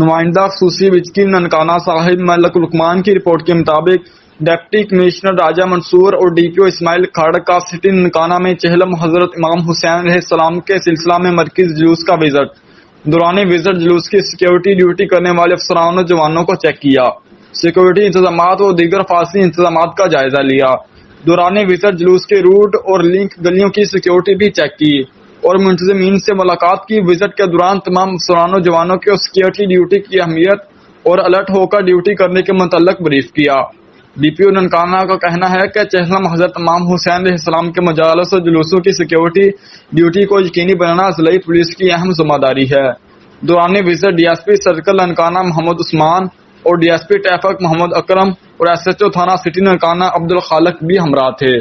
نمائندہ خصوصی وزیر ننکانہ صاحب ملک لقمان کی رپورٹ کے مطابق ڈپٹی کمشنر راجہ منصور اور ڈی پی او اسماعیل کھاڑک کا سٹی ننکانہ میں چہلم حضرت امام حسین علیہ السلام کے سلسلہ میں مرکز جلوس کا وزٹ۔ دوران وزٹ جلوس کی سیکیورٹی ڈیوٹی کرنے والے افسران اور جوانوں کو چیک کیا، سیکیورٹی انتظامات اور دیگر فاصلی انتظامات کا جائزہ لیا۔ دوران وزٹ جلوس کے روٹ اور لنک گلیوں کی سیکیورٹی بھی چیک کی اور منتظمین سے ملاقات کی۔ وزٹ کے دوران تمام افسران اور جوانوں کو سیکیورٹی ڈیوٹی کی اہمیت اور الرٹ ہو کر ڈیوٹی کرنے کے متعلق بریف کیا۔ ڈی پی او ننکانہ کا کہنا ہے کہ چہلم حضرت امام حسین علیہ السلام کے مجالس اور جلوسوں کی سیکیورٹی ڈیوٹی کو یقینی بنانا ضلعی پولیس کی اہم ذمہ داری ہے۔ دوران visit D S P circle Nankana Muhammad Usman اور D S P traffic Muhammad Akram اور ایس ایچ او تھانہ سٹی ننکانہ عبد الخالق بھی ہمراہ تھے۔